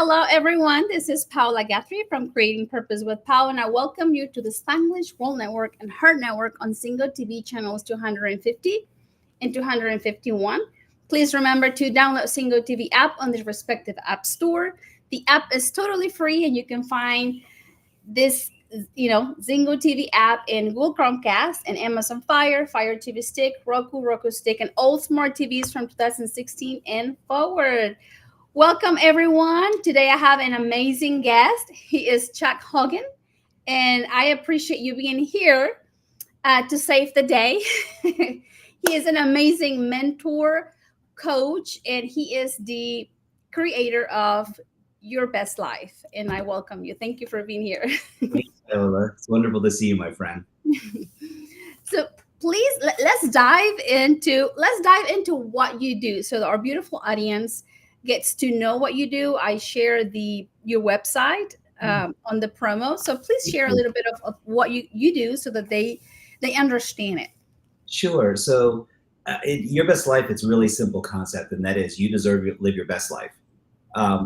Hello, everyone. This is Paola Guthrie from Creating Purpose with Paola, and I welcome you to the Spanglish World Network and H.E.R Network on Zingo TV channels 250 and 251. Please remember to download Zingo TV app on the respective app store. The app is totally free, and you can find this, Zingo TV app in Google Chromecast and Amazon Fire TV Stick, Roku Stick, and all smart TVs from 2016 and forward. Welcome, everyone. Today I have an amazing guest. He is Chuck Hogan, and I appreciate you being here to save the day. He is an amazing mentor, coach, and he is the creator of Your Best Life. And I welcome you. Thank you for being here. Thanks, Paola. It's wonderful to see you, my friend. So please let's dive into what you do, so that our beautiful audience gets to know what you do. I share your website on the promo, so please share a little bit of what you do so that they understand it. Sure. So Your Best Life, it's a really simple concept, and that is you deserve to live your best life.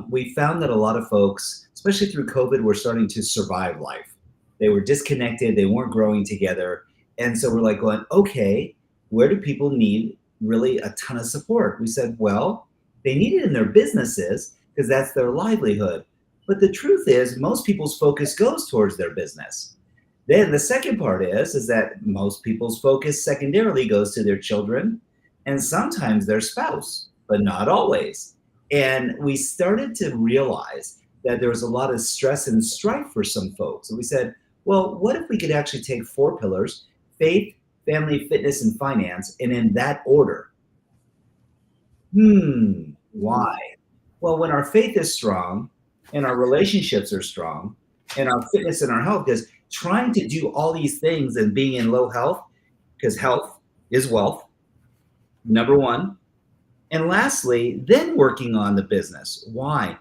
We found that a lot of folks, especially through COVID, were starting to survive life. They were disconnected, they weren't growing together, and so we're like going, okay, where do people need really a ton of support? We said, well, they need it in their businesses because that's their livelihood. But the truth is, most people's focus goes towards their business. Then the second part is that most people's focus secondarily goes to their children and sometimes their spouse, but not always. And we started to realize that there was a lot of stress and strife for some folks. And we said, well, what if we could actually take 4 pillars: faith, family, fitness, and finance, and in that order? Why? Well, when our faith is strong and our relationships are strong and our fitness and our health, because trying to do all these things and being in low health, because health is wealth, number one. And lastly, then working on the business. Why?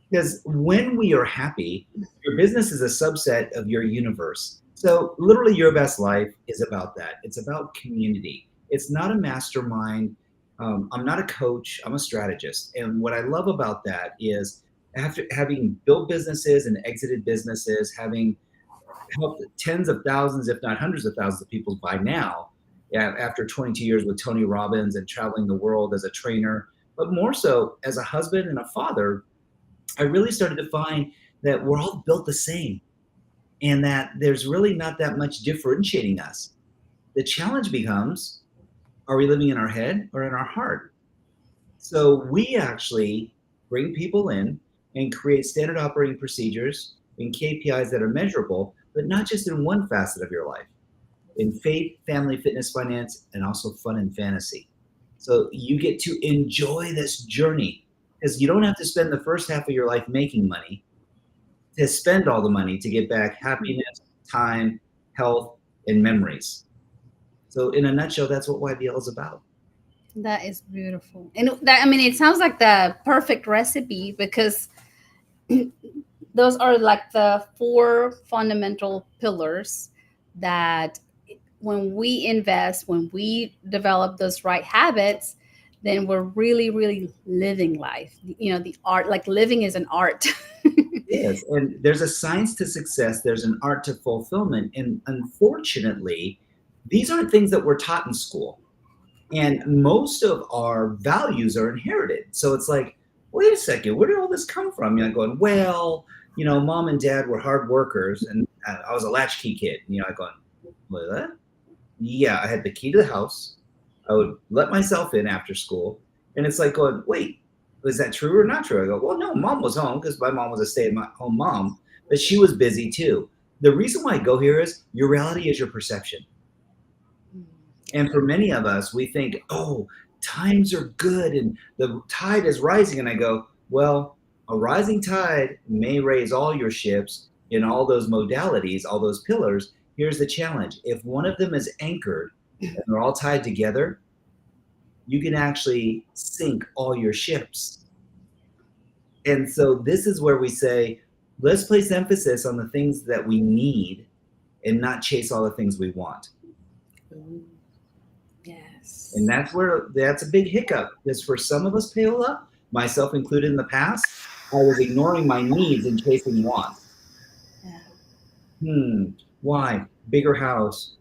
Because when we are happy, your business is a subset of your universe. So literally Your Best Life is about that. It's about community. It's not a mastermind. I'm not a coach, I'm a strategist. And what I love about that is, after having built businesses and exited businesses, having helped tens of thousands, if not hundreds of thousands of people by now, after 22 years with Tony Robbins and traveling the world as a trainer, but more so as a husband and a father, I really started to find that we're all built the same and that there's really not that much differentiating us. The challenge becomes, are we living in our head or in our heart? So we actually bring people in and create standard operating procedures and KPIs that are measurable, but not just in one facet of your life, in faith, family, fitness, finance, and also fun and fantasy. So you get to enjoy this journey, because you don't have to spend the first half of your life making money to spend all the money to get back happiness, time, health, and memories. So in a nutshell, that's what YBL is about. That is beautiful. And it sounds like the perfect recipe, because those are like the 4 fundamental pillars that when we invest, when we develop those right habits, then we're really, really living life. The art, like living is an art. Yes, and there's a science to success. There's an art to fulfillment. And unfortunately, these aren't things that we're taught in school. And most of our values are inherited. So it's like, wait a second, where did all this come from? Going, well, mom and dad were hard workers and I was a latchkey kid. I'm going, what? Yeah, I had the key to the house. I would let myself in after school. And it's like going, wait, was that true or not true? I go, well, no, mom was home because my mom was a stay-at-home mom, but she was busy too. The reason why I go here is your reality is your perception. And for many of us, we think, oh, times are good and the tide is rising. And I go, well, a rising tide may raise all your ships in all those modalities, all those pillars. Here's the challenge. If one of them is anchored and they're all tied together, you can actually sink all your ships. And so this is where we say, let's place emphasis on the things that we need and not chase all the things we want. Yes. And that's a big hiccup, because for some of us, Paola, myself included in the past, I was ignoring my needs and chasing wants. Yeah. Why? Bigger house,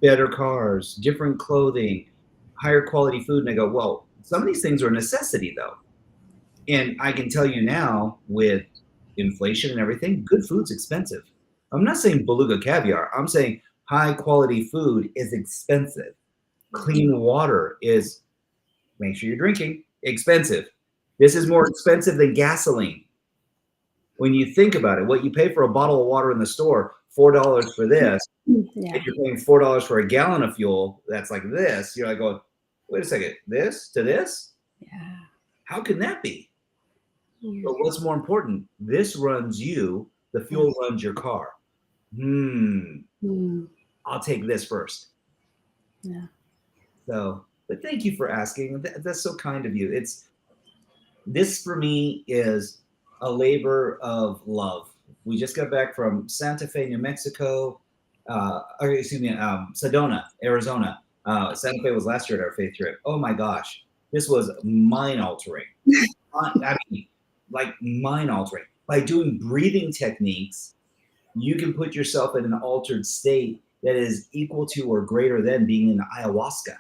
better cars, different clothing, higher quality food. And I go, well, some of these things are a necessity though. And I can tell you now with inflation and everything, good food's expensive. I'm not saying beluga caviar. I'm saying high quality food is expensive. Clean water is, make sure you're drinking, expensive. This is more expensive than gasoline. When you think about it, what you pay for a bottle of water in the store, $4 for this, Yeah. if you're paying $4 for a gallon of fuel, that's like this. You're like going, wait a second, this to this? Yeah. How can that be? But what's more important? This runs you, the fuel runs your car. I'll take this first. Yeah. So, but thank you for asking. That's so kind of you. This for me is a labor of love. We just got back from Santa Fe, New Mexico, Sedona, Arizona. Santa Fe was last year at our faith trip. Oh my gosh, this was mind altering. I mean, like mind altering. By doing breathing techniques, you can put yourself in an altered state that is equal to or greater than being in ayahuasca.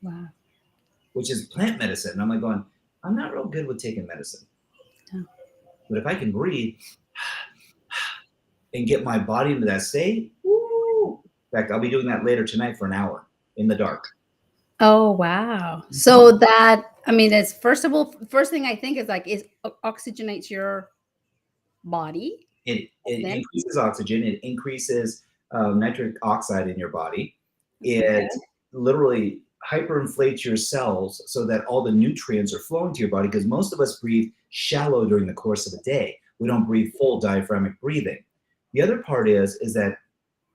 Wow. Which is plant medicine. And I'm like going, I'm not real good with taking medicine. No. But if I can breathe and get my body into that state, woo. In fact, I'll be doing that later tonight for an hour in the dark. Oh, wow. So that, I mean, it's first thing I think is like, it oxygenates your body. It increases oxygen. It increases nitric oxide in your body. It literally hyperinflates your cells so that all the nutrients are flowing to your body, because most of us breathe shallow during the course of a day. We don't breathe full diaphragmatic breathing. The other part is that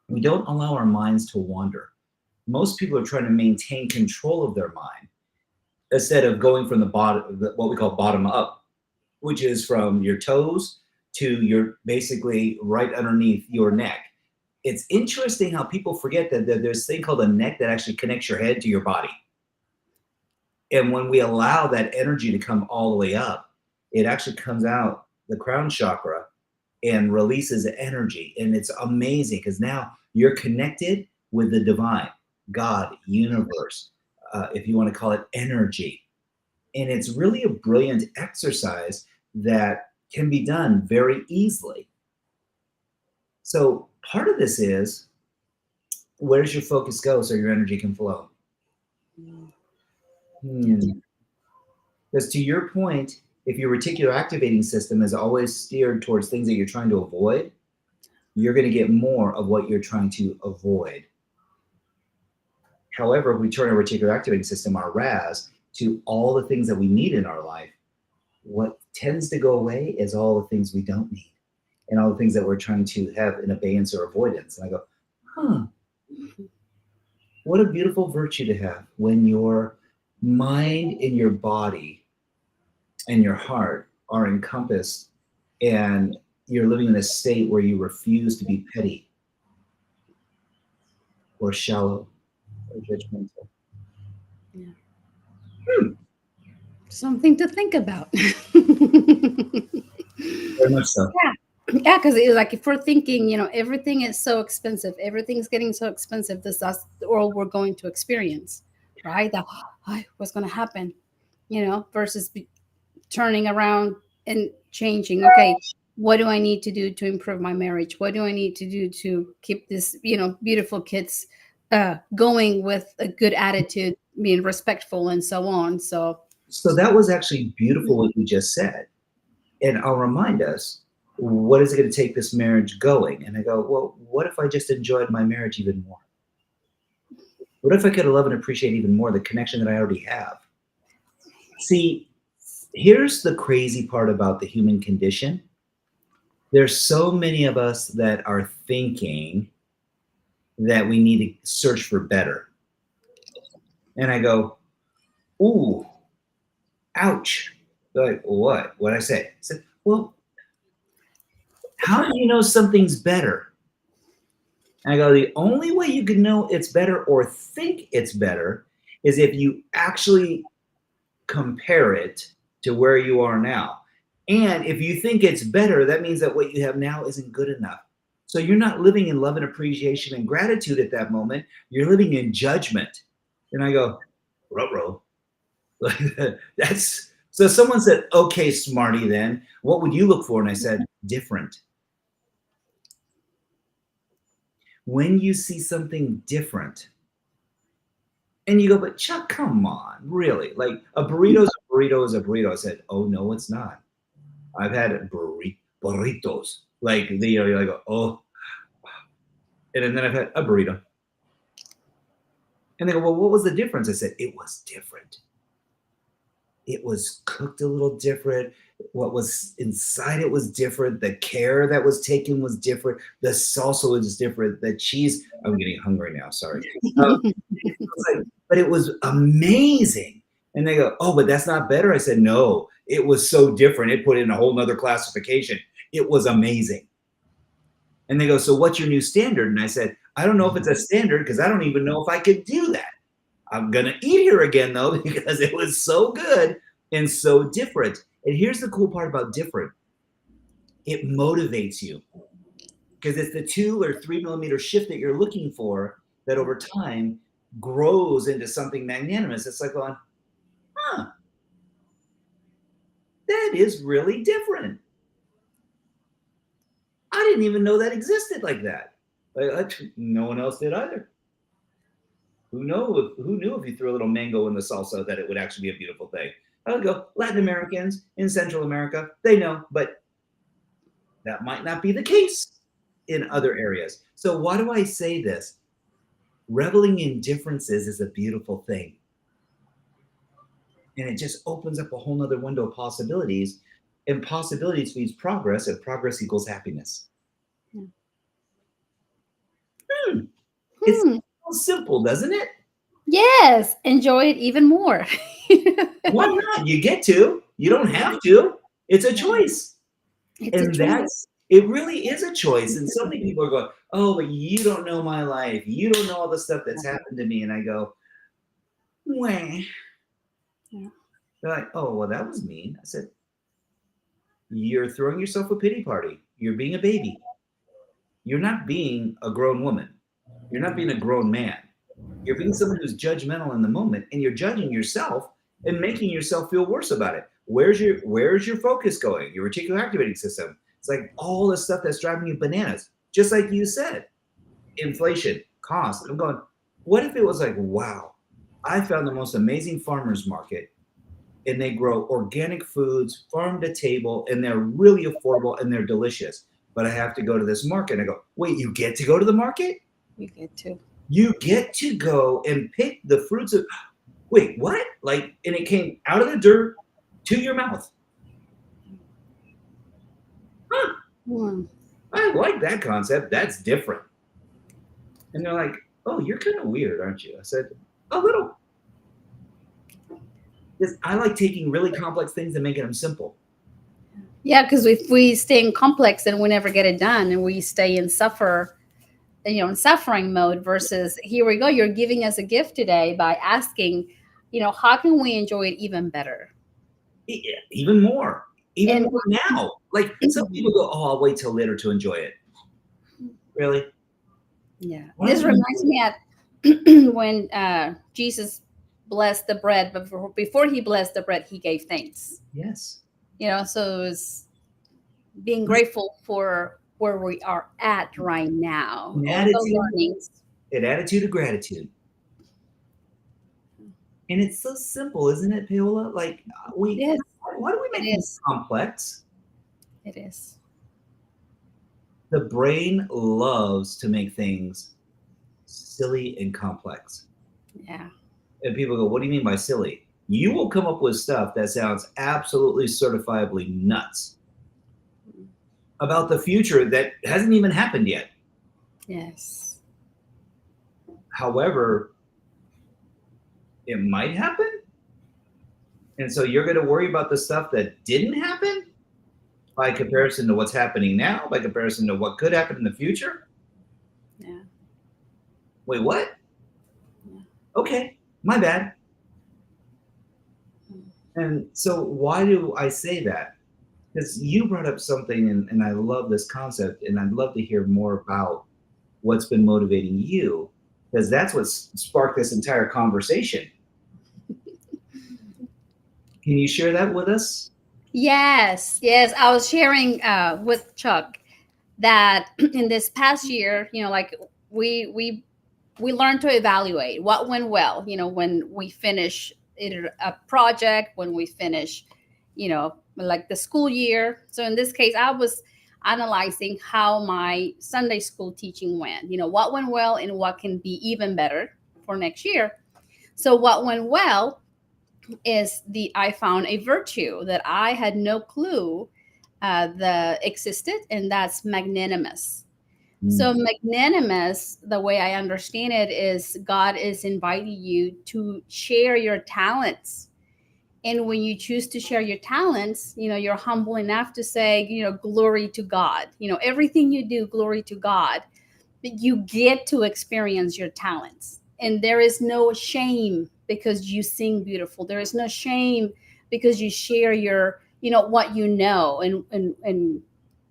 we don't allow our minds to wander. Most people are trying to maintain control of their mind instead of going from the bottom, what we call bottom up, which is from your toes to your basically right underneath your neck. It's interesting how people forget that there's this thing called a neck that actually connects your head to your body. And when we allow that energy to come all the way up, it actually comes out the crown chakra and releases energy. And it's amazing because now you're connected with the divine, God, universe, if you want to call it energy. And it's really a brilliant exercise that can be done very easily. So part of this is, where does your focus go so your energy can flow? Because to your point, if your reticular activating system is always steered towards things that you're trying to avoid, you're going to get more of what you're trying to avoid. However, if we turn our reticular activating system, our RAS, to all the things that we need in our life, what tends to go away is all the things we don't need and all the things that we're trying to have in abeyance or avoidance. And I go, what a beautiful virtue to have when your mind and your body and your heart are encompassed and you're living in a state where you refuse to be petty or shallow or judgmental. Something to think about. Very much so. Yeah, because it's like, if we're thinking, everything is so expensive, everything's getting so expensive, that's the world we're going to experience, right? That what's going to happen, versus turning around and changing. Okay, what do I need to do to improve my marriage? What do I need to do to keep this, beautiful kids going with a good attitude, being respectful, and so on. So that was actually beautiful what you just said. And I'll remind us, what is it going to take this marriage going? And I go, well, what if I just enjoyed my marriage even more? What if I could love and appreciate even more the connection that I already have? See, here's the crazy part about the human condition. There's so many of us that are thinking that we need to search for better. And I go, ooh, ouch. They're like, what? What'd I say? I said, well, how do you know something's better? And I go, the only way you can know it's better or think it's better is if you actually compare it to where you are now. And if you think it's better, that means that what you have now isn't good enough. So you're not living in love and appreciation and gratitude at that moment. You're living in judgment. And I go, ruh-roh. That's so someone said, okay, smarty, then what would you look for? And I said, different. When you see something different, and you go, but Chuck, come on, really? Like a burrito is a burrito is a burrito. I said, oh no, it's not. I've had burritos. Like you're like, oh, and then I've had a burrito. And they go, well, what was the difference? I said, it was different. It was cooked a little different. What was inside it was different. The care that was taken was different. The salsa was different. The cheese, I'm getting hungry now, sorry. But it was amazing. And they go, oh, but that's not better. I said, no, it was so different. It put it in a whole nother classification. It was amazing. And they go, so what's your new standard? And I said, I don't know if it's a standard because I don't even know if I could do that. I'm going to eat here again, though, because it was so good and so different. And here's the cool part about different. It motivates you because it's the 2 or 3 millimeter shift that you're looking for that over time grows into something magnanimous. It's like going, huh, that is really different. I didn't even know that existed like that. No one else did either. Who knew if you threw a little mango in the salsa that it would actually be a beautiful thing? I would go, Latin Americans in Central America, they know, but that might not be the case in other areas. So why do I say this? Reveling in differences is a beautiful thing. And it just opens up a whole nother window of possibilities. And possibilities means progress, and progress equals happiness. It's so simple, doesn't it? Yes, enjoy it even more. Why not? You get to. You don't have to. It's a choice. It really is a choice. And so many people are going, oh, but you don't know my life. You don't know all the stuff that's happened to me. And I go, wah. Yeah. They're like, oh, well, that was mean. I said, you're throwing yourself a pity party. You're being a baby. You're not being a grown woman. You're not being a grown man. You're being someone who's judgmental in the moment, and you're judging yourself and making yourself feel worse about it. Where's your focus going? Your reticular activating system. It's like all the stuff that's driving you bananas. Just like you said, inflation, cost. I'm going, what if it was like, wow, I found the most amazing farmer's market, and they grow organic foods, farm to table, and they're really affordable and they're delicious. But I have to go to this market. And I go, wait, you get to go to the market? You get to. You get to go and pick the fruits of, wait, what? Like, and it came out of the dirt to your mouth. Huh. Yeah. I like that concept. That's different. And they're like, oh, you're kind of weird, aren't you? I said, a little. Because I like taking really complex things and making them simple. Yeah, because if we stay in complex, then we never get it done, and we stay in in suffering mode. Versus, here we go. You're giving us a gift today by asking, how can we enjoy it even better? Even more now. Like some people go, oh, I'll wait till later to enjoy it. Really? Yeah. This reminds me of when Jesus blessed the bread, but before he blessed the bread, he gave thanks. Yes. So it was being grateful for where we are at right now. An attitude of gratitude. And it's so simple, isn't it, Paola? Like why do we make things complex? It is. The brain loves to make things silly and complex. Yeah. And people go, what do you mean by silly? You will come up with stuff that sounds absolutely certifiably nuts about the future that hasn't even happened yet. Yes. However, it might happen. And so you're going to worry about the stuff that didn't happen by comparison to what's happening now, by comparison to what could happen in the future. Yeah. Wait, what? Yeah. Okay, my bad. And so why do I say that? because you brought up something, and I love this concept, and I'd love to hear more about what's been motivating you, because that's what sparked this entire conversation. Can you share that with us? Yes, yes. I was sharing with Chuck that in this past year, like we learned to evaluate what went well. When we finish a project, when we finish, like the school year. So in this case, I was analyzing how my Sunday school teaching went. What went well and what can be even better for next year. So what went well is I found a virtue that I had no clue that existed, and that's magnanimous. So magnanimous, the way I understand it, is God is inviting you to share your talents. And when you choose to share your talents, you're humble enough to say, glory to God. Everything you do, glory to God. But you get to experience your talents. And there is no shame because you sing beautiful. There is no shame because you share your, what you know. And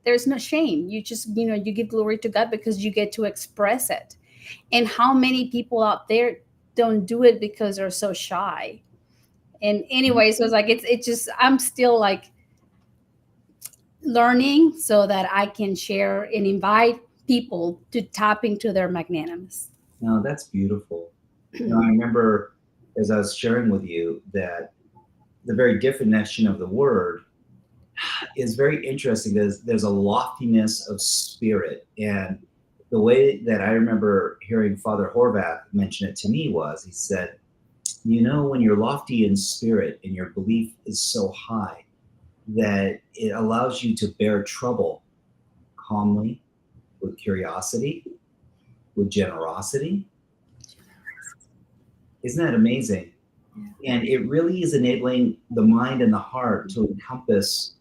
there's no shame. You just, you give glory to God because you get to express it. And how many people out there don't do it because they're so shy? And anyway, so it's like, it's just, I'm still like learning so that I can share and invite people to tap into their magnanimous. No, that's beautiful. I remember as I was sharing with you that the very definition of the word is very interesting. There's a loftiness of spirit. And the way that I remember hearing Father Horvath mention it to me was, he said, when you're lofty in spirit and your belief is so high that it allows you to bear trouble calmly, with curiosity, with generosity. Isn't that amazing? And it really is enabling the mind and the heart to encompass,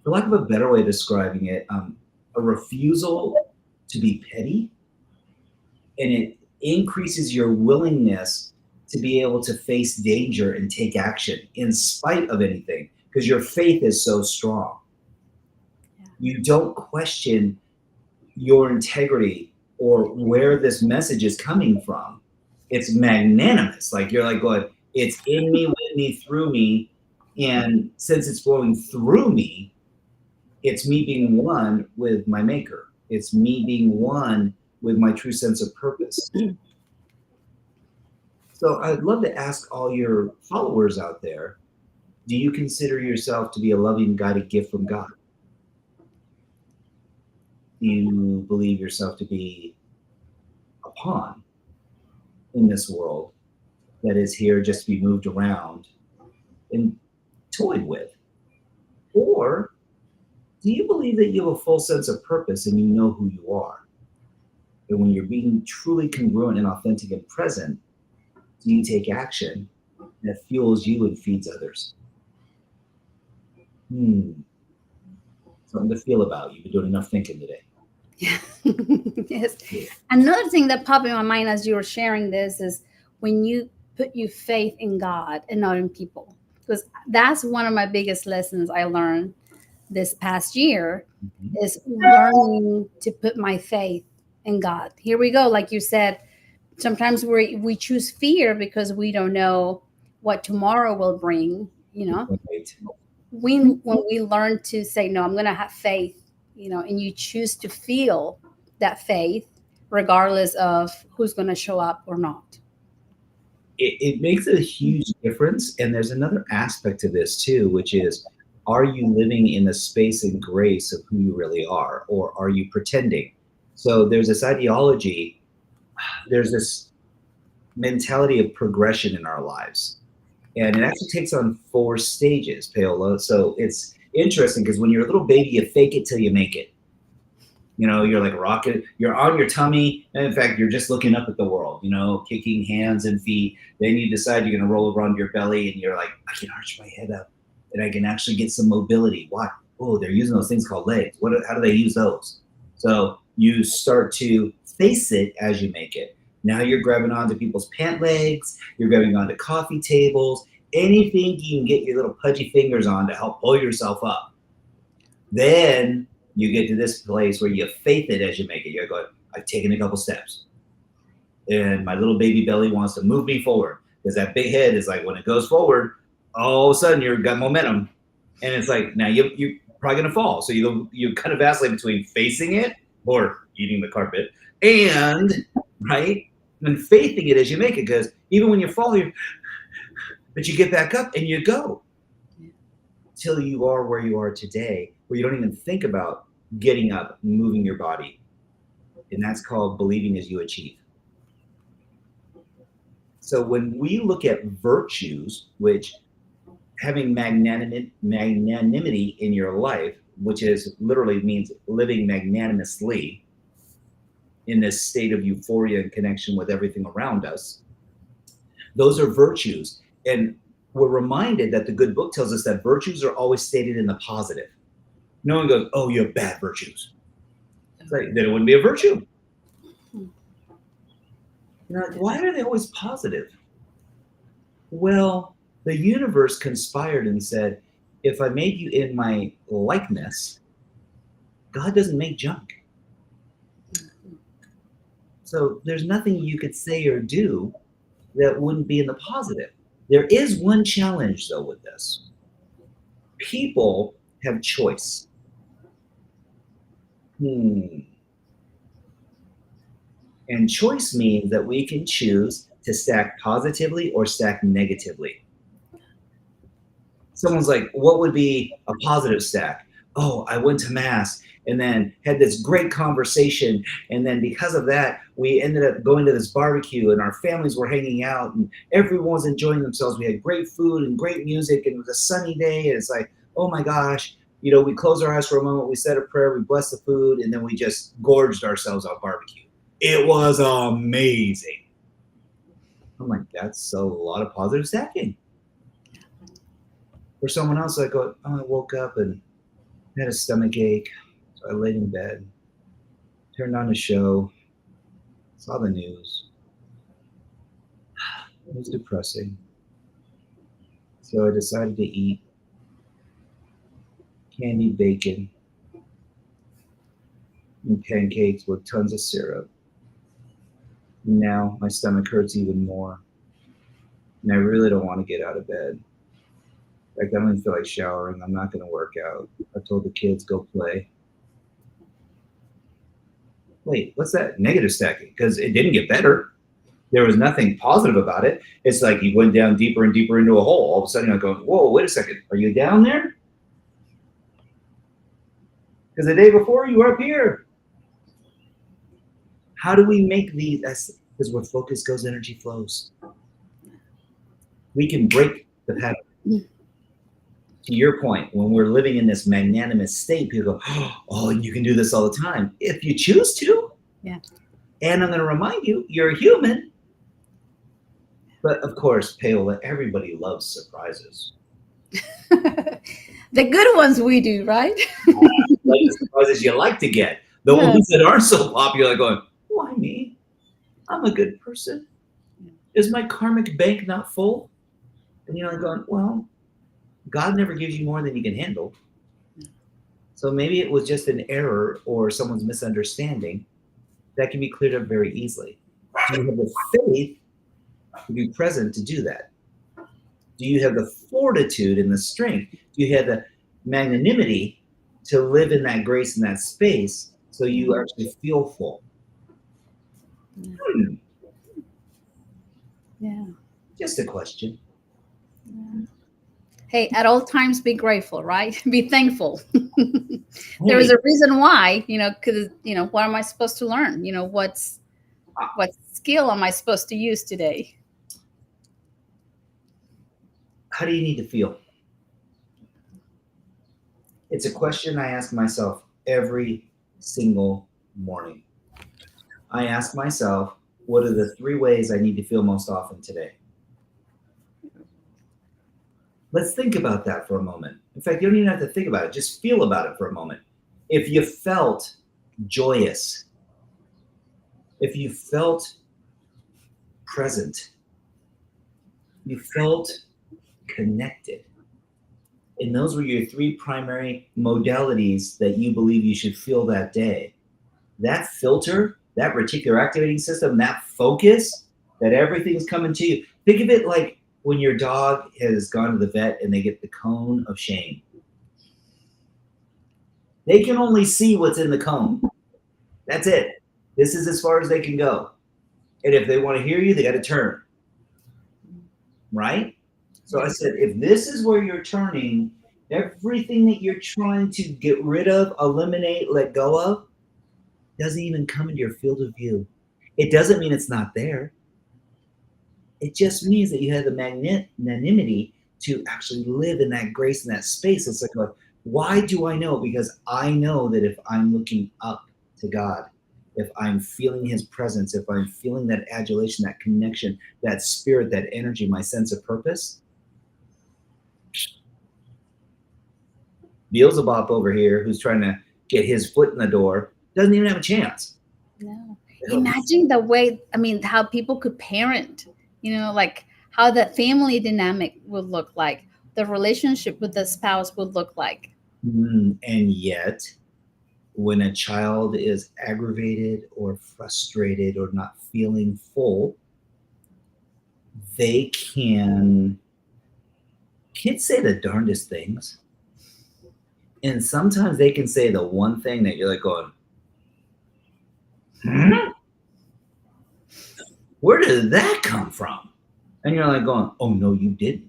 for lack of a better way of describing it, a refusal to be petty. And it increases your willingness to be able to face danger and take action in spite of anything, because your faith is so strong. You don't question your integrity or where this message is coming from. It's magnanimous. Like you're like going, it's in me, with me, through me. And since it's flowing through me, it's me being one with my maker. It's me being one with my true sense of purpose. So I'd love to ask all your followers out there, do you consider yourself to be a loving, guided gift from God? Do you believe yourself to be a pawn in this world that is here just to be moved around and toyed with? Or do you believe that you have a full sense of purpose and you know who you are? And when you're being truly congruent and authentic and present, do you take action that fuels you and feeds others? Something to feel about. You've been doing enough thinking today. Yes. Another thing that popped in my mind as you were sharing this is when you put your faith in God and not in people. Because that's one of my biggest lessons I learned this past year, is learning to put my faith in God. Here we go. Like you said, sometimes we choose fear because we don't know what tomorrow will bring, Right. when we learn to say, no, I'm going to have faith, and you choose to feel that faith regardless of who's going to show up or not. It makes a huge difference. And there's another aspect to this too, which is, are you living in the space and grace of who you really are, or are you pretending? So there's this ideology, there's this mentality of progression in our lives. And it actually takes on 4 stages, Paola. So it's interesting because when you're a little baby, you fake it till you make it. You're like a rocket. You're on your tummy. And in fact, you're just looking up at the world, kicking hands and feet. Then you decide you're going to roll around your belly and you're like, I can arch my head up and I can actually get some mobility. Why? Oh, they're using those things called legs. How do they use those? So you start to face it as you make it. Now you're grabbing onto people's pant legs. You're grabbing onto coffee tables. Anything you can get your little pudgy fingers on to help pull yourself up. Then you get to this place where you faith it as you make it. You're going, I've taken a couple steps. And my little baby belly wants to move me forward. Because that big head is like, when it goes forward, all of a sudden you've got momentum. And it's like, now you're probably going to fall. So you kind of vacillate between facing it or eating the carpet and, right, and faithing it as you make it. Because even when you fall, but you get back up and you go till you are where you are today, where you don't even think about getting up, moving your body. And that's called believing as you achieve. So when we look at virtues, which having magnanimity in your life, which is literally means living magnanimously in this state of euphoria and connection with everything around us, those are virtues. And we're reminded that the good book tells us that virtues are always stated in the positive. No one goes, oh, you have bad virtues. It's like, then it wouldn't be a virtue. You're like, why are they always positive? Well, the universe conspired and said, if I made you in my likeness, God doesn't make junk. So there's nothing you could say or do that wouldn't be in the positive. There is one challenge, though, with this. People have choice. And choice means that we can choose to stack positively or stack negatively. Someone's like, what would be a positive stack? Oh, I went to mass and then had this great conversation. And then because of that, we ended up going to this barbecue and our families were hanging out and everyone was enjoying themselves. We had great food and great music and it was a sunny day. And it's like, oh my gosh, you know, we closed our eyes for a moment. We said a prayer, we blessed the food, and then we just gorged ourselves on barbecue. It was amazing. I'm like, that's a lot of positive stacking. For someone else, I go, oh, I woke up and had a stomach ache. So I laid in bed, turned on a show, saw the news. It was depressing. So I decided to eat candied bacon and pancakes with tons of syrup. Now my stomach hurts even more. And I really don't want to get out of bed. In fact, I don't even feel like showering. I'm not going to work out. I told the kids, go play. Wait, what's that? Negative stacking, because it didn't get better. There was nothing positive about it. It's like you went down deeper and deeper into a hole. All of a sudden you're going, whoa, wait a second. Are you down there? Because the day before you were up here. How do we make these? Because where focus goes, energy flows. We can break the pattern. To your point, when we're living in this magnanimous state, people go, oh, you can do this all the time. If you choose to. Yeah. And I'm going to remind you, you're a human. But of course, Paola, everybody loves surprises. The good ones we do, right? Like the surprises you like to get. The ones that aren't so popular, going, why me? I'm a good person. Is my karmic bank not full? And you're going, well, God never gives you more than you can handle. So maybe it was just an error or someone's misunderstanding that can be cleared up very easily. Do you have the faith to be present to do that? Do you have the fortitude and the strength? Do you have the magnanimity to live in that grace and that space so you actually feel full? Yeah. Just a question. Yeah. Hey, at all times, be grateful, right? Be thankful. There is a reason why, because, what am I supposed to learn? What skill am I supposed to use today? How do you need to feel? It's a question I ask myself every single morning. I ask myself, what are the 3 ways I need to feel most often today? Let's think about that for a moment. In fact, you don't even have to think about it. Just feel about it for a moment. If you felt joyous, if you felt present, you felt connected, And those were your 3 primary modalities that you believe you should feel that day. That filter, that reticular activating system, that focus, that everything's coming to you. Think of it like when your dog has gone to the vet and they get the cone of shame. They can only see what's in the cone. That's it. This is as far as they can go. And if they want to hear you, they got to turn. Right? So I said, if this is where you're turning, everything that you're trying to get rid of, eliminate, let go of, doesn't even come into your field of view. It doesn't mean it's not there. It just means that you have the magnanimity to actually live in that grace and that space. It's like, why do I know? Because I know that if I'm looking up to God, if I'm feeling his presence, if I'm feeling that adulation, that connection, that spirit, that energy, my sense of purpose, Beelzebub over here, who's trying to get his foot in the door, doesn't even have a chance. No. Imagine the way, how people could parent, like how the family dynamic would look like, the relationship with the spouse would look like. And yet, when a child is aggravated or frustrated or not feeling full, kids say the darndest things. And sometimes they can say the one thing that you're like going, where did that come from? And you're like going, oh, no, you didn't.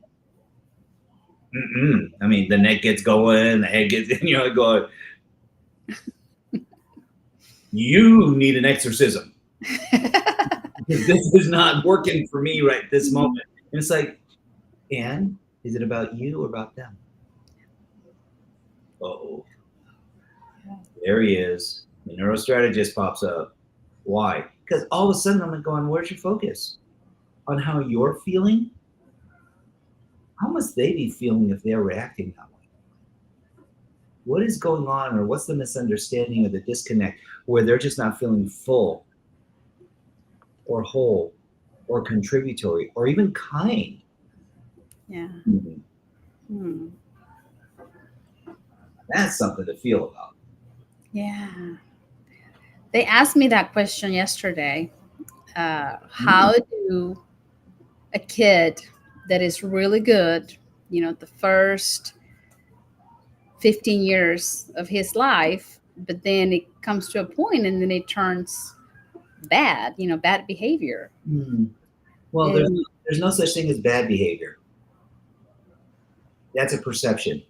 The neck gets going, the head gets, and you're like going, you need an exorcism. This is not working for me right this moment. And it's like, and is it about you or about them? Uh-oh. There he is. The neurostrategist pops up. Why? Because all of a sudden I'm like going, where's your focus? On how you're feeling? How must they be feeling if they're reacting that way? What is going on, or what's the misunderstanding or the disconnect where they're just not feeling full or whole or contributory or even kind? Yeah. That's something to feel about. Yeah. They asked me that question yesterday. How do a kid that is really good, the first 15 years of his life, but then it comes to a point and then it turns bad, bad behavior. Well, there's no such thing as bad behavior. That's a perception.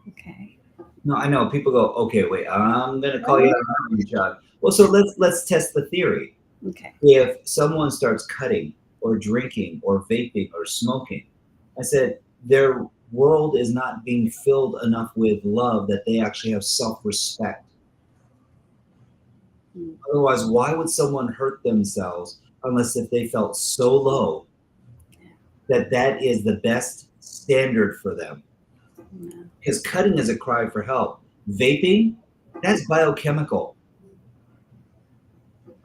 Okay. No, I know people go, okay, wait, I'm going to call you out on your job. Well, so let's test the theory. Okay. If someone starts cutting or drinking or vaping or smoking, I said their world is not being filled enough with love that they actually have self-respect. Otherwise, why would someone hurt themselves unless if they felt so low that is the best standard for them? Because cutting is a cry for help. Vaping, that's biochemical.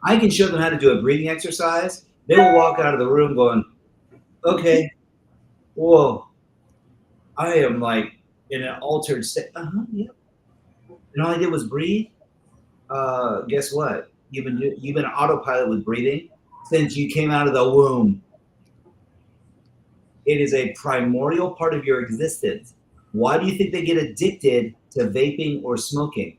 I can show them how to do a breathing exercise. They will walk out of the room going, okay, whoa, I am like in an altered state. Yeah. And all I did was breathe. Guess what? You've been autopilot with breathing since you came out of the womb. It is a primordial part of your existence. Why do you think they get addicted to vaping or smoking?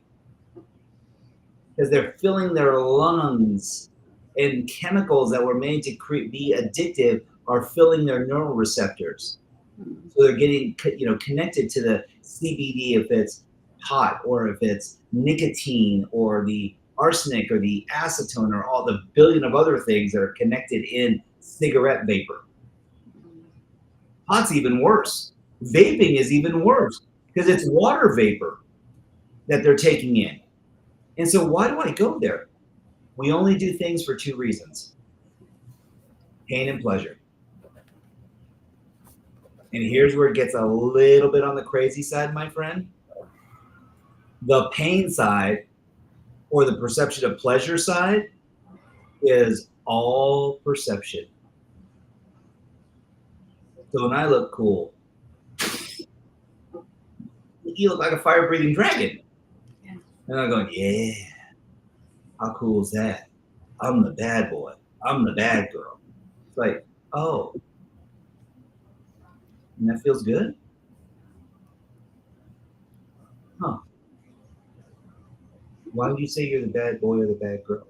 Because they're filling their lungs, and chemicals that were made to be addictive are filling their neural receptors. So they're getting connected to the CBD if it's hot, or if it's nicotine, or the arsenic, or the acetone, or all the billion of other things that are connected in cigarette vapor. Hot's even worse. Vaping is even worse because it's water vapor that they're taking in. And so why do I go there? We only do things for 2 reasons: pain and pleasure. And here's where it gets a little bit on the crazy side, my friend. The pain side, or the perception of pleasure side, is all perception. So when I look cool, you look like a fire-breathing dragon. Yeah. And I'm going, yeah, how cool is that? I'm the bad boy. I'm the bad girl. It's like, oh, and that feels good? Huh. Why would you say you're the bad boy or the bad girl?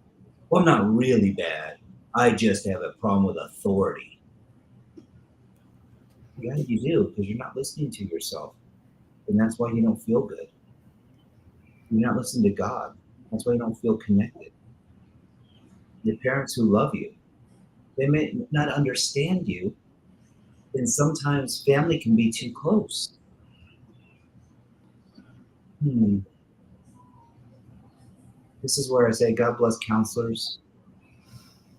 Well, I'm not really bad. I just have a problem with authority. Yeah, you do, because you're not listening to yourself. And that's why you don't feel good. You're not listening to God. That's why you don't feel connected. The parents who love you, they may not understand you. And sometimes family can be too close. This is where I say God bless counselors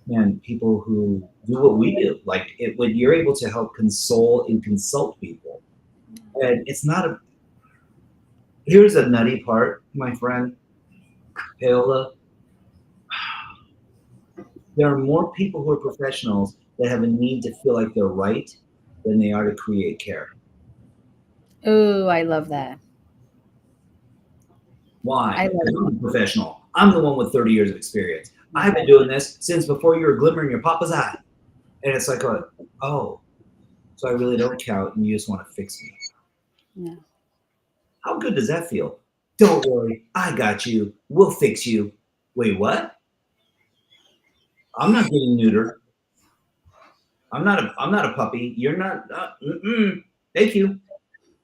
and people who do what we do. Like when you're able to help console and consult people. And it's not a, here's a nutty part, my friend, Paola. There are more people who are professionals that have a need to feel like they're right than they are to create care. Oh, I love that. Why? Because I'm a professional. I'm the one with 30 years of experience. I've been doing this since before you were glimmering your papa's eye. And it's like, oh, so I really don't count and you just want to fix me. Yeah. How good does that feel? Don't worry, I got you. We'll fix you. Wait, what? I'm not getting neutered. I'm not a puppy. You're not. Thank you.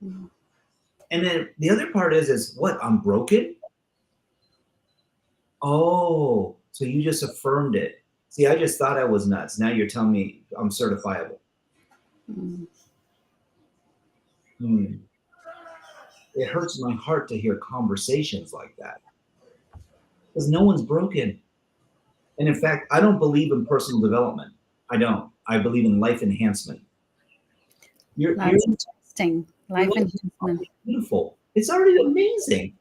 And then the other part is what? I'm broken? Oh, so you just affirmed it. See, I just thought I was nuts. Now you're telling me I'm certifiable. It hurts my heart to hear conversations like that. Because no one's broken. And in fact, I don't believe in personal development. I don't. I believe in life enhancement. That's interesting. Life enhancement. Beautiful. It's already amazing.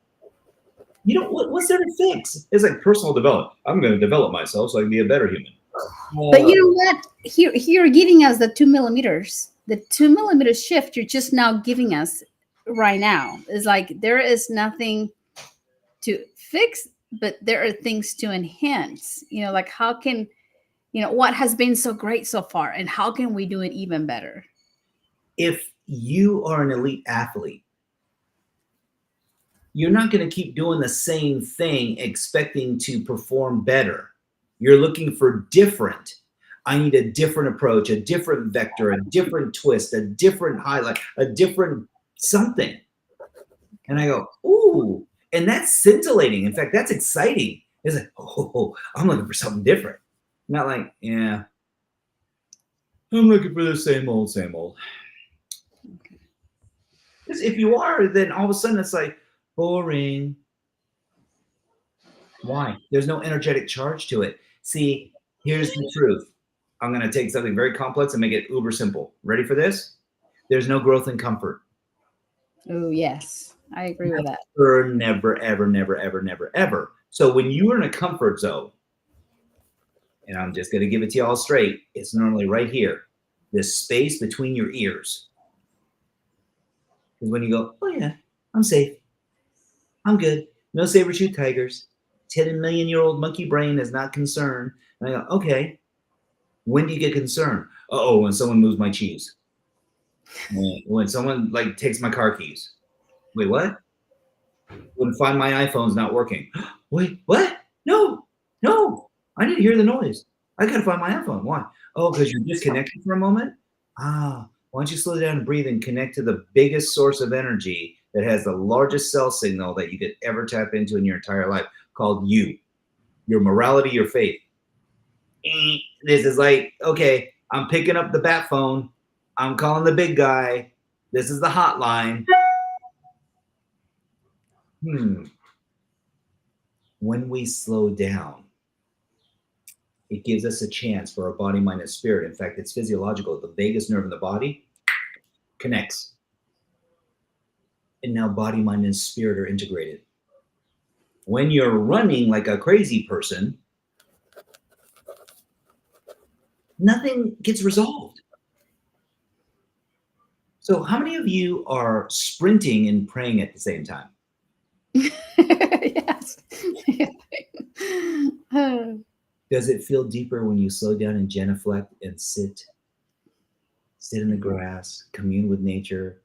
You know, what's there to fix? It's like personal development. I'm going to develop myself so I can be a better human. But you know what? Here you're giving us the 2 millimeters. The 2 millimeter shift you're just now giving us right now is like there is nothing to fix, but there are things to enhance. You know, like how can, what has been so great so far and how can we do it even better? If you are an elite athlete, you're not going to keep doing the same thing expecting to perform better. You're looking for different. I need a different approach, a different vector, a different twist, a different highlight, a different something. And I go, ooh, and that's scintillating. In fact, that's exciting. It's like, oh, I'm looking for something different. Not like, yeah, I'm looking for the same old, same old. Because if you are, then all of a sudden it's like, boring. Why? There's no energetic charge to it. See, here's the truth. I'm going to take something very complex and make it uber simple. Ready for this? There's no growth in comfort. Oh, yes. I agree with that. Never, ever, never, ever, never, ever. So when you are in a comfort zone, and I'm just going to give it to you all straight, it's normally right here, this space between your ears. Because when you go, oh yeah, I'm safe. I'm good. No saber-tooth tigers. 10-million-year-old monkey brain is not concerned. And I go, okay. When do you get concerned? Uh-oh, when someone moves my cheese. When someone like takes my car keys. Wait, what? When Find My iPhone's not working. Wait, what? No, I didn't hear the noise. I gotta find my iPhone. Why? Oh, because you're disconnected for a moment? Why don't you slow down and breathe and connect to the biggest source of energy that has the largest cell signal that you could ever tap into in your entire life, called you, your morality, your faith. This is like, okay, I'm picking up the bat phone. I'm calling the big guy. This is the hotline. When we slow down, it gives us a chance for our body, mind, and spirit. In fact, it's physiological. The vagus nerve in the body connects. And now body, mind, and spirit are integrated. When you're running like a crazy person, nothing gets resolved. So how many of you are sprinting and praying at the same time? Yes. Does it feel deeper when you slow down and genuflect and sit in the grass, commune with nature?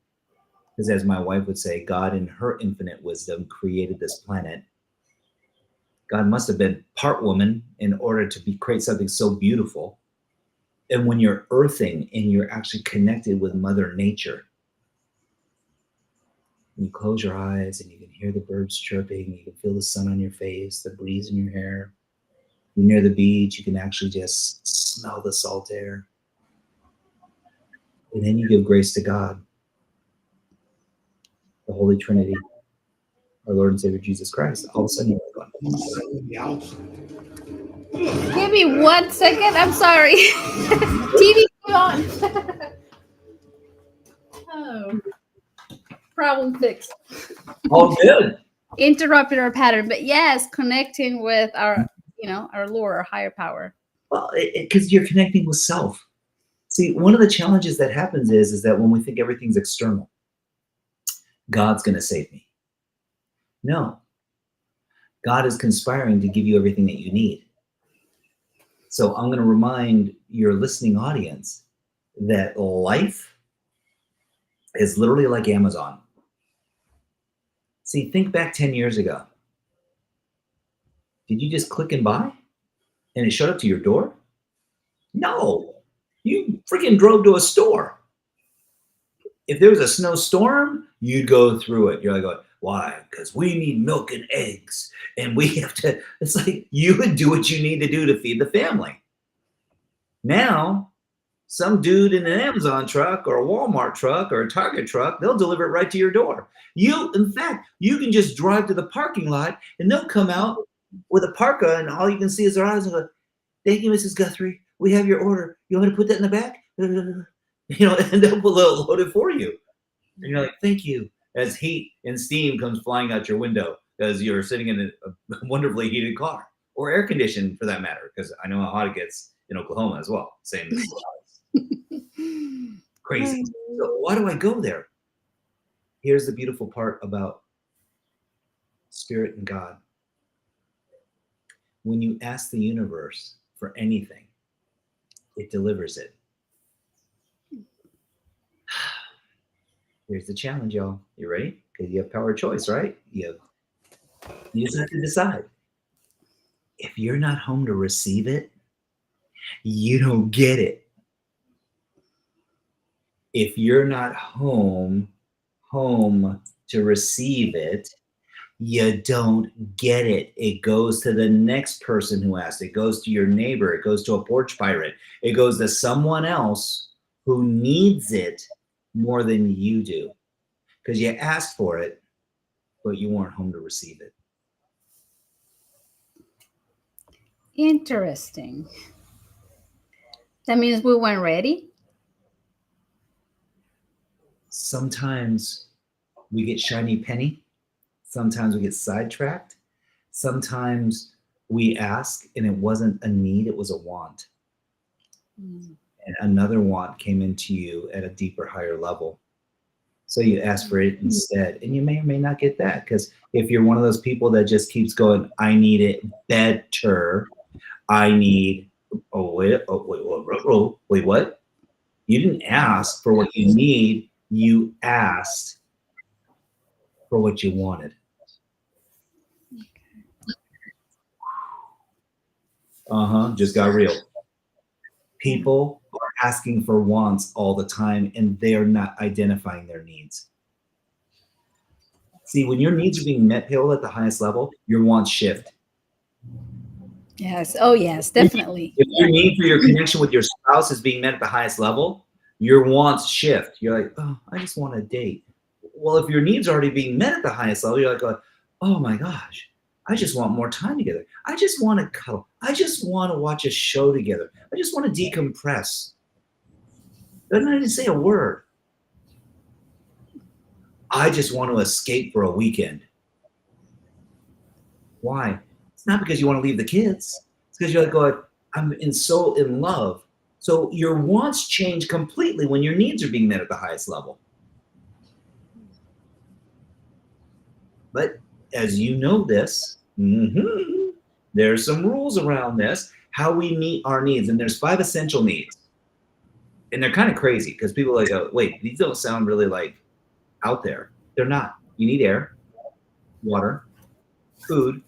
Because as my wife would say, God in her infinite wisdom created this planet. God must have been part woman in order to create something so beautiful. And when you're earthing and you're actually connected with Mother Nature, you close your eyes and you can hear the birds chirping, you can feel the sun on your face, the breeze in your hair. You're near the beach, you can actually just smell the salt air. And then you give grace to God, the Holy Trinity, our Lord and Savior Jesus Christ. All of a sudden you're going, Give me 1 second. I'm sorry. TV on. Oh. Problem fixed. all good. Interrupted our pattern, but yes, connecting with our, our Lord, our higher power. Well, because you're connecting with self. See, one of the challenges that happens is that when we think everything's external, God's going to save me. No. God is conspiring to give you everything that you need. So I'm going to remind your listening audience that life is literally like Amazon. See, think back 10 years ago. Did you just click and buy? And it showed up to your door? No. You freaking drove to a store. If there was a snowstorm, you'd go through it. You're like, why? Because we need milk and eggs. And we have to, it's like you would do what you need to do to feed the family. Now, some dude in an Amazon truck or a Walmart truck or a Target truck, they'll deliver it right to your door. In fact, you can just drive to the parking lot and they'll come out with a parka and all you can see is their eyes and go, thank you, Mrs. Guthrie. We have your order. You want me to put that in the back? And they'll load it for you. And you're like, thank you. As heat and steam comes flying out your window as you're sitting in a wonderfully heated car or air conditioned for that matter, because I know how hot it gets in Oklahoma as well. Same as crazy. So why do I go there? Here's the beautiful part about Spirit and God. When you ask the universe for anything, it delivers it. Here's the challenge, y'all. You ready? Because you have power of choice, right? You just have to decide. If you're not home to receive it, you don't get it. If you're not home to receive it, you don't get it. It goes to the next person who asked. It goes to your neighbor. It goes to a porch pirate. It goes to someone else who needs it more than you do. Because you asked for it, but you weren't home to receive it. Interesting. That means we weren't ready? Sometimes we get shiny penny. Sometimes we get sidetracked. Sometimes we ask and it wasn't a need, it was a want. And another want came into you at a deeper, higher level. So you ask for it instead. And you may or may not get that. Because if you're one of those people that just keeps going, I need it better. I need, wait, what? You didn't ask for what you need. You asked for what you wanted. Just got real. People are asking for wants all the time and they're not identifying their needs. See, when your needs are being met, Paola, at the highest level, your wants shift. Yes. Oh, yes, definitely. If your need for your connection with your spouse is being met at the highest level, your wants shift. You're like, oh, I just want a date. Well, if your needs are already being met at the highest level, you're like, oh my gosh, I just want more time together. I just want to cuddle. I just want to watch a show together. I just want to decompress. Doesn't even say a word. I just want to escape for a weekend. Why? It's not because you want to leave the kids. It's because you're like going, I'm so in love. So your wants change completely when your needs are being met at the highest level. But as you know this, there's some rules around this, how we meet our needs. And there's 5 essential needs. And they're kind of crazy because people are like, oh, wait, these don't sound really like out there. They're not. You need air, water, food,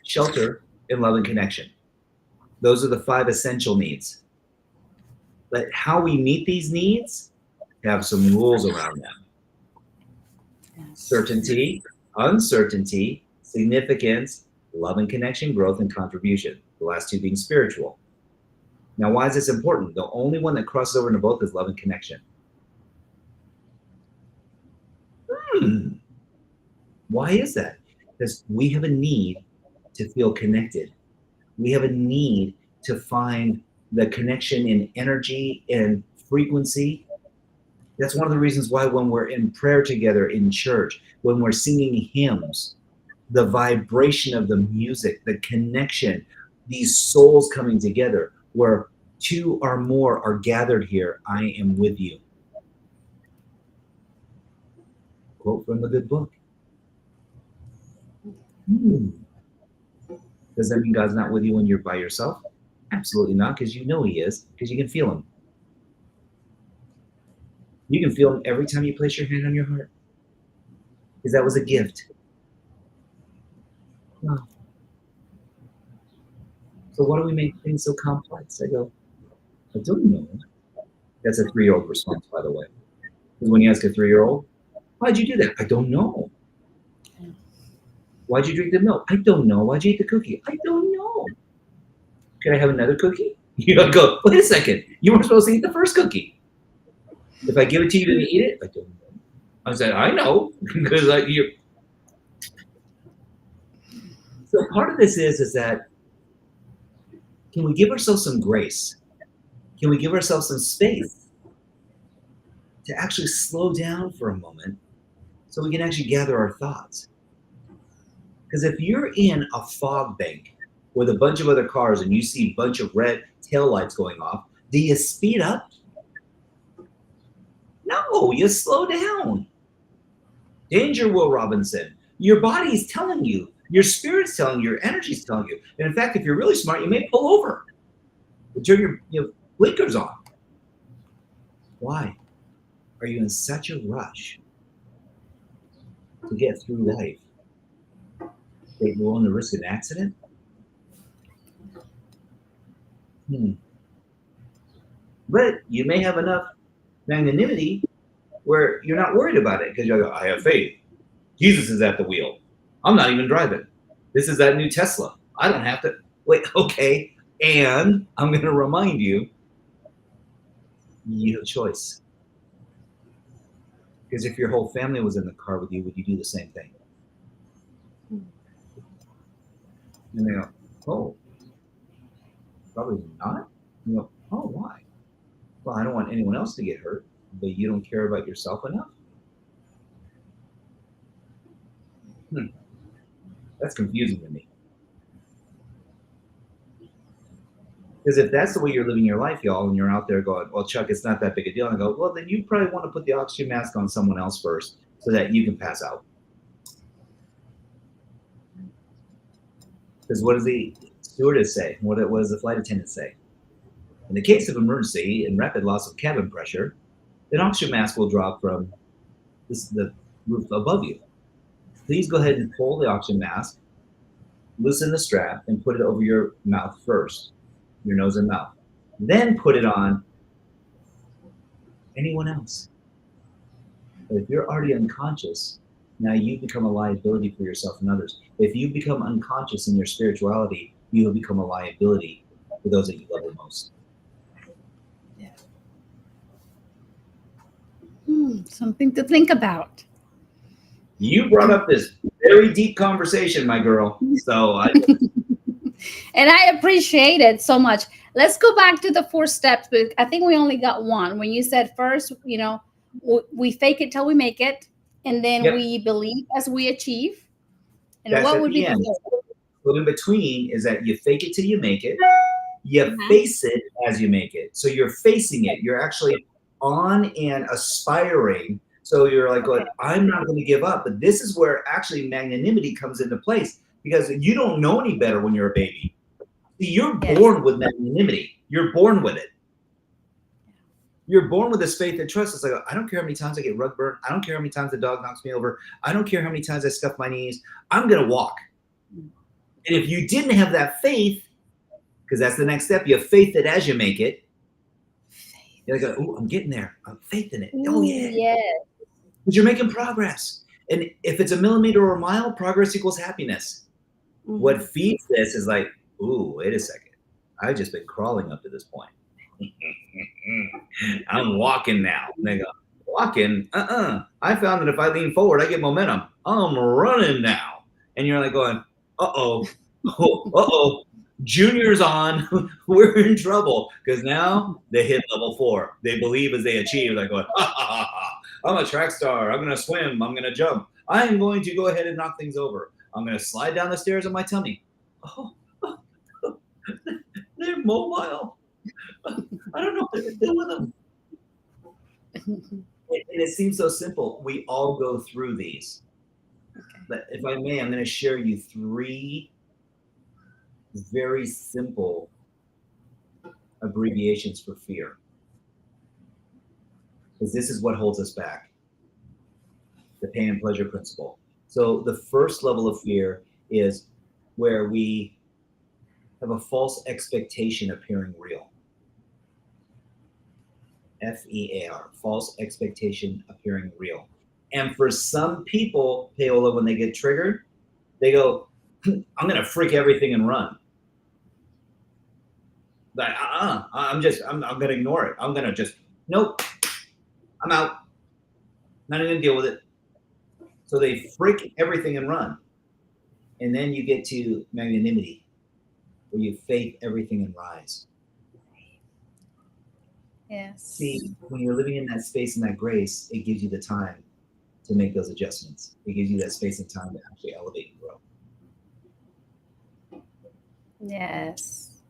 shelter, and love and connection. Those are the 5 essential needs. But how we meet these needs have some rules around them. Certainty, uncertainty, significance, love and connection, growth and contribution. The last 2 being spiritual. Now, why is this important? The only one that crosses over into both is love and connection. Why is that? Because we have a need to feel connected. We have a need to find the connection in energy and frequency. That's one of the reasons why when we're in prayer together in church, when we're singing hymns, the vibration of the music, the connection, these souls coming together, where 2 or more are gathered here, I am with you. Quote from the good book. Does that mean God's not with you when you're by yourself? Absolutely not, because you know he is, because you can feel him. You can feel him every time you place your hand on your heart, because that was a gift. Wow. So why do we make things so complex? I go, I don't know. That's a 3-year-old response, by the way. Because when you ask a 3-year-old, why'd you do that? I don't know. Why'd you drink the milk? I don't know. Why'd you eat the cookie? I don't know. Can I have another cookie? You go, wait a second. You were supposed to eat the first cookie. If I give it to you, you're going to eat it? I don't know. I said, I know. Because you. So part of this is that, can we give ourselves some grace? Can we give ourselves some space to actually slow down for a moment so we can actually gather our thoughts? Because if you're in a fog bank with a bunch of other cars and you see a bunch of red taillights going off, do you speed up? No, you slow down. Danger, Will Robinson. Your body's telling you, your spirit's telling you, your energy's telling you. And in fact, if you're really smart, you may pull over and turn your blinkers on. Why? Are you in such a rush to get through life that you're willing to risk an accident? But you may have enough magnanimity where you're not worried about it because you're like, I have faith. Jesus is at the wheel. I'm not even driving. This is that new Tesla. I don't have to. Wait, okay. And I'm going to remind you, you have a choice. Because if your whole family was in the car with you, would you do the same thing? And they go, oh, probably not. You go, oh, why? Well, I don't want anyone else to get hurt, but you don't care about yourself enough? That's confusing to me. Because if that's the way you're living your life, y'all, and you're out there going, well, Chuck, it's not that big a deal. And I go, well, then you probably want to put the oxygen mask on someone else first so that you can pass out. Because what does the stewardess say? What does the flight attendant say? In the case of emergency and rapid loss of cabin pressure, an oxygen mask will drop from the roof above you. Please go ahead and pull the oxygen mask, loosen the strap, and put it over your mouth first, your nose and mouth. Then put it on anyone else. But if you're already unconscious, now you become a liability for yourself and others. If you become unconscious in your spirituality, you will become a liability for those that you love the most. Something to think about. You brought up this very deep conversation, my girl. So and I appreciate it so much. Let's go back to the 4 steps, but I think we only got one. When you said first, we fake it till we make it, and then we believe as we achieve. And that's what at would the be end. the third? But in between is that you fake it till you make it. You face it as you make it. So you're facing it. You're actually on and aspiring So you're like going, I'm not going to give up. But this is where actually magnanimity comes into place, because you don't know any better when you're a baby. See, you're born with magnanimity. You're born with it. You're born with this faith and trust. It's like, I don't care how many times I get rug burn. I don't care how many times the dog knocks me over. I don't care how many times I scuff my knees. I'm going to walk. And if you didn't have that faith, because that's the next step, you have faith that as you make it, you're like, oh, I'm getting there. I'm faith in it. Oh, yeah. Yeah. Because you're making progress. And if it's a millimeter or a mile, progress equals happiness. Mm-hmm. What feeds this is like, ooh, wait a second. I've just been crawling up to this point. I'm walking now. And they go, walking? I found that if I lean forward, I get momentum. I'm running now. And you're like going, uh-oh. Junior's on. We're in trouble. Because now they hit level 4. They believe as they achieve. They're going, I'm a track star. I'm going to swim. I'm going to jump. I'm going to go ahead and knock things over. I'm going to slide down the stairs on my tummy. They're mobile. I don't know what to do with them. And it seems so simple. We all go through these. But if I may, I'm going to share you 3 very simple abbreviations for fear. Because this is what holds us back. The pain and pleasure principle. So the first level of fear is where we have a false expectation appearing real. F-E-A-R, false expectation appearing real. And for some people, Paola, when they get triggered, they go, I'm going to freak everything and run. Like, I'm going to ignore it. I'm going to just, nope, I'm out. Not even going to deal with it. So they freak everything and run. And then you get to magnanimity, where you faith everything and rise. Yes. See, when you're living in that space and that grace, it gives you the time to make those adjustments. It gives you that space and time to actually elevate and grow. Yes.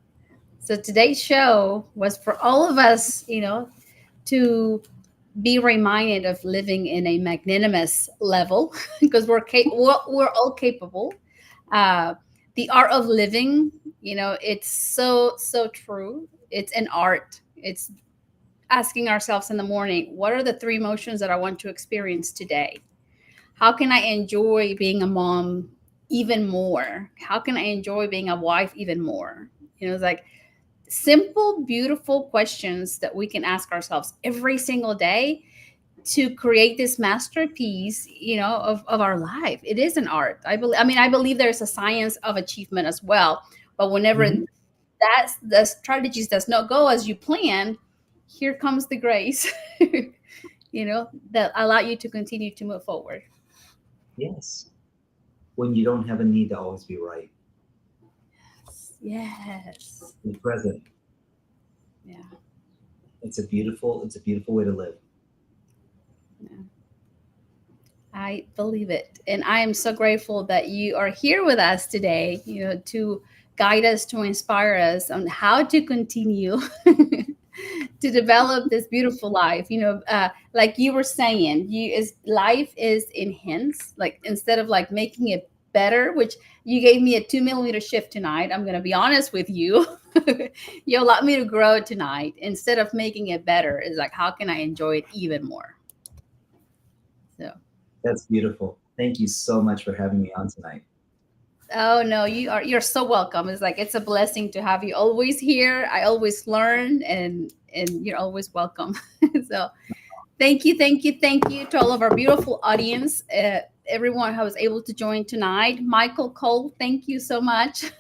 So today's show was for all of us, to be reminded of living in a magnanimous level, because we're all capable. The art of living, it's so true. It's an art. It's asking ourselves in the morning, what are the 3 emotions that I want to experience today? How can I enjoy being a mom even more? How can I enjoy being a wife even more? It's like simple, beautiful questions that we can ask ourselves every single day to create this masterpiece, of our life. It is an art. I believe there's a science of achievement as well. But whenever that's the strategies does not go as you plan, here comes the grace, that allow you to continue to move forward. Yes. When you don't have a need to always be right. Yes. Be present. Yeah. It's a beautiful way to live. Yeah. I believe it. And I am so grateful that you are here with us today, to guide us, to inspire us on how to continue to develop this beautiful life. Like you were saying, life is enhanced. Like instead of like making it better, which you gave me a 2 millimeter shift tonight. I'm going to be honest with you. You allowed me to grow tonight. Instead of making it better, it's like, how can I enjoy it even more? So that's beautiful. Thank you so much for having me on tonight. Oh no, you're so welcome. It's like, it's a blessing to have you always here. I always learn, and you're always welcome. So thank you to all of our beautiful audience, everyone who was able to join tonight. Michael Cole, thank you so much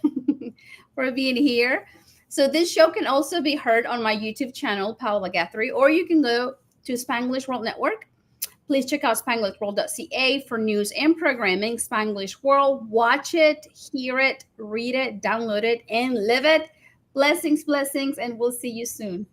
for being here. So this show can also be heard on my YouTube channel, Paola Guthrie, or you can go to Spanglish World Network. Please check out SpanglishWorld.ca for news and programming. Spanglish World, watch it, hear it, read it, download it, and live it. Blessings, and we'll see you soon.